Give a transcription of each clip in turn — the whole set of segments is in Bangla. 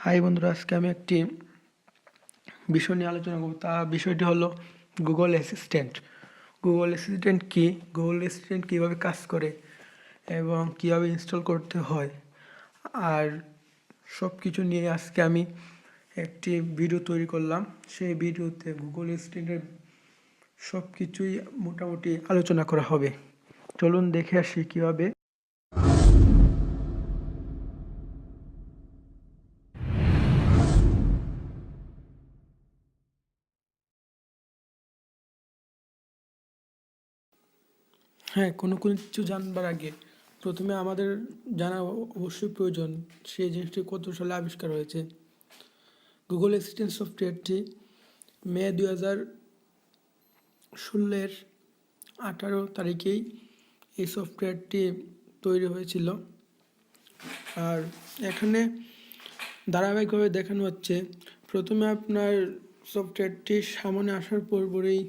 হাই বন্ধুরা, আজকে আমি একটি বিষয় নিয়ে আলোচনা করব। বিষয়টি হলো গুগল অ্যাসিস্ট্যান্ট। গুগল অ্যাসিস্ট্যান্ট কি, গুগল অ্যাসিস্ট্যান্ট কীভাবে কাজ করে এবং কীভাবে ইনস্টল করতে হয়, আর সব কিছু নিয়ে আজকে আমি একটি ভিডিও তৈরি করলাম। সেই ভিডিওতে গুগল অ্যাসিস্ট্যান্টের সব কিছুই মোটামুটি আলোচনা করা হবে। চলুন দেখে আসি কীভাবে। হ্যাঁ, কোনো কিছু জানবার আগে প্রথমে আমাদের জানা অবশ্যই প্রয়োজন সেই জিনিসটি কত সালে আবিষ্কার হয়েছে। গুগল অ্যাসিস্ট্যান্ট সফটওয়্যারটি মে 2016-এর 18 তারিখেই এই সফটওয়্যারটি তৈরি হয়েছিল। আর এখানে ধারাবাহিকভাবে দেখানো হচ্ছে, প্রথমে আপনার সফটওয়্যারটি সামনে আসার পরই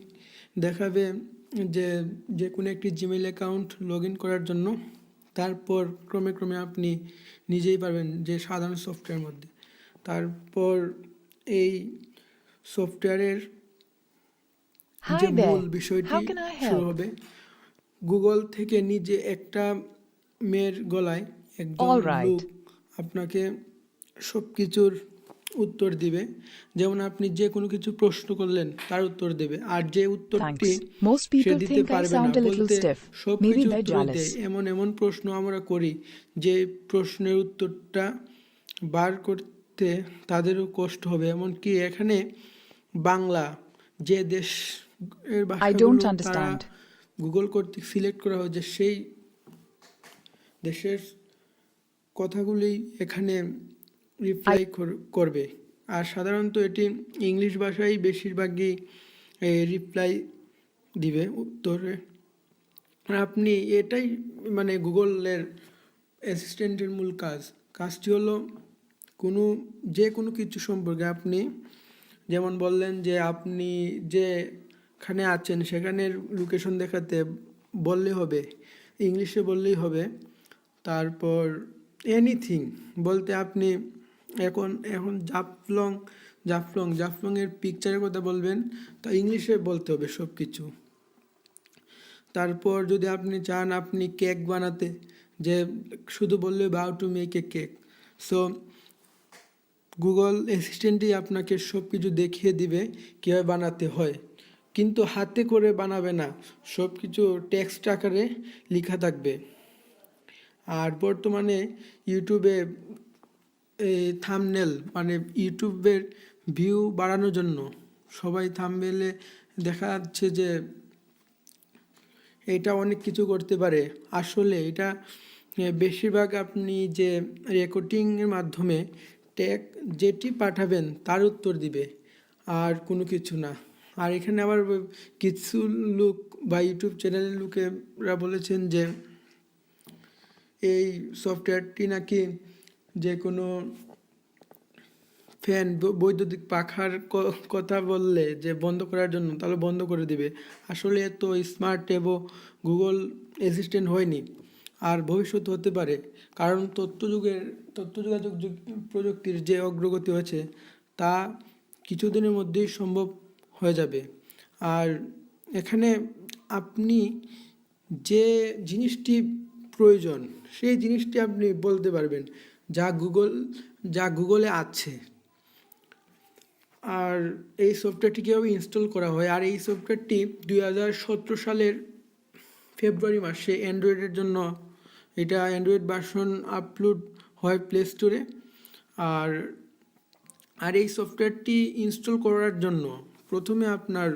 দেখাবে যে কোনো একটি জিমেইল অ্যাকাউন্ট লগ ইন করার জন্য। তারপর ক্রমে ক্রমে আপনি নিজেই পারবেন যে সাধারণ সফটওয়্যারের মধ্যে। তারপর এই সফটওয়্যারের যে মূল বিষয়টি শুরু হবে। গুগল থেকে নিজে একটা মেয়ের গলায় একজন লোক আপনাকে সব কিছুর উত্তর দিবে। যেমন আপনি যে কোনো কিছু প্রশ্ন করলেন তার উত্তর দেবে, আর যে উত্তরটি সে দিতে পারবে না, বলতে সব কিছু উত্তর দেয়। এমন এমন প্রশ্ন আমরা করি যে প্রশ্নের উত্তরটা বার করতে তাদেরও কষ্ট হবে। এমনকি এখানে বাংলা যে দেশ এর ভাষাগুলো তারা গুগল কর্তৃক সিলেক্ট করা হয়েছে সেই দেশের কথাগুলি এখানে রিপ্লাই করবে। আর সাধারণত এটি ইংলিশ ভাষায় বেশিরভাগই রিপ্লাই দিবে উত্তরে। আপনি এটাই মানে গুগলের অ্যাসিস্ট্যান্টের মূল কাজটি হলো যে কোনো কিছু সম্পর্কে আপনি যেমন বললেন যে আপনি যেখানে আছেন সেখানের লোকেশন দেখাতে বললেই হবে, ইংলিশে বললেই হবে। তারপর এনিথিং বলতে আপনি এখন জাফলংয়ের পিকচারের কথা বলবেন, তা ইংলিশে বলতে হবে সব কিছু। তারপর যদি আপনি চান আপনি কেক বানাতে, যে শুধু বললে how to make a cake, so Google অ্যাসিস্ট্যান্টই আপনাকে সব কিছু দেখিয়ে দিবে কীভাবে বানাতে হয়। কিন্তু হাতে করে বানাবে না, সব কিছু টেক্সট আকারে লেখা থাকবে। আর বর্তমানে ইউটিউবে থাম্বনেল মানে ইউটিউবের ভিউ বাড়ানোর জন্য সবাই থাম্বনেলে দেখা যাচ্ছে যে এটা অনেক কিছু করতে পারে। আসলে এটা বেশিরভাগ আপনি যে রেকর্ডিংয়ের মাধ্যমে যেটি পাঠাবেন তার উত্তর দিবে, আর কোনো কিছু না। আর এখানে আবার কিছু লোক বা ইউটিউব চ্যানেলের লোকেরা বলেছেন যে এই সফটওয়্যারটি নাকি যে কোনো ফ্যান বৈদ্যুতিক পাখার কথা বললে যে বন্ধ করার জন্য, তাহলে বন্ধ করে দিবে। আসলে এত স্মার্ট এবং গুগল অ্যাসিস্ট্যান্ট হয়নি, আর ভবিষ্যতে হতে পারে। কারণ তথ্য যোগাযোগ প্রযুক্তির যে অগ্রগতি হয়েছে তা কিছুদিনের মধ্যেই সম্ভব হয়ে যাবে। আর এখানে আপনি যে জিনিসটি প্রয়োজন সেই জিনিসটি আপনি বলতে পারবেন যা গুগলে আছে। আর এই সফটওয়্যারটি কীভাবে ইনস্টল করা হয়, আর এই সফটওয়্যারটি 2017 সালের ফেব্রুয়ারি মাসে অ্যান্ড্রয়েডের জন্য এটা অ্যান্ড্রয়েড ভার্সন আপলোড হয় প্লে স্টোরে। আর এই সফটওয়্যারটি ইনস্টল করার জন্য প্রথমে আপনার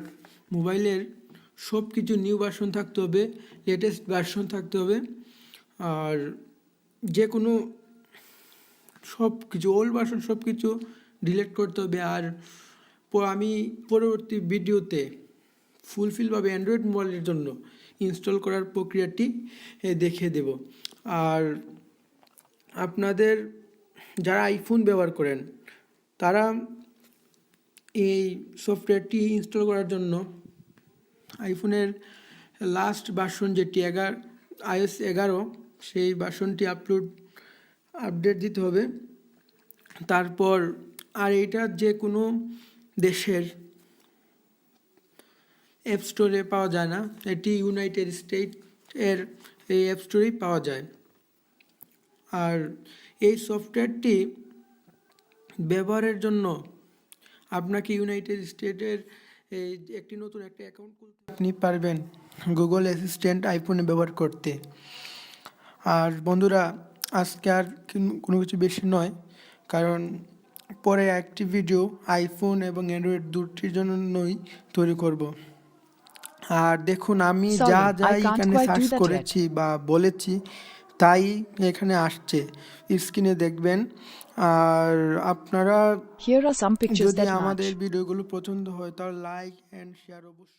মোবাইলের সব কিছু নিউ ভার্সন থাকতে হবে, লেটেস্ট ভার্সন থাকতে হবে। আর যে কোনো সব কিছু ওল্ড ভার্সন সব কিছু ডিলিট করতে হবে। আর আমি পরবর্তী ভিডিওতে ফুলফিলভাবে অ্যান্ড্রয়েড মোবাইলের জন্য ইনস্টল করার প্রক্রিয়াটি দেখিয়ে দেব। আর আপনাদের যারা আইফোন ব্যবহার করেন তারা এই সফটওয়্যারটি ইনস্টল করার জন্য আইফোনের লাস্ট ভার্সন যেটি iOS 11 সেই ভার্সনটি আপলোড আপডেট দিতে হবে। তারপর আর এটা যে কোনো দেশের অ্যাপ স্টোরে পাওয়া যায় না, এটি ইউনাইটেড স্টেট এর এই অ্যাপ স্টোরেই পাওয়া যায়। আর এই সফটওয়্যারটি ব্যবহারের জন্য আপনাকে ইউনাইটেড স্টেটের এই একটি নতুন একটা অ্যাকাউন্ট খুলতে আপনি পারবেন গুগল অ্যাসিস্ট্যান্ট আইফোনে ব্যবহার করতে। আর বন্ধুরা, আজকে আর কোনো কিছু বেশি নয়, কারণ পরে একটি ভিডিও আইফোন এবং অ্যান্ড্রয়েড দুটির জন্যই তৈরি করব। আর দেখুন, আমি যা Sorry, যা I can't এখানে quite do search that yet. করেছি বা বলেছি তাই এখানে আসছে, স্ক্রিনে দেখবেন। আর আপনারা Here are some pictures যদি that আমাদের match. ভিডিওগুলো পছন্দ হয় তাহলে লাইক অ্যান্ড শেয়ার অবশ্যই।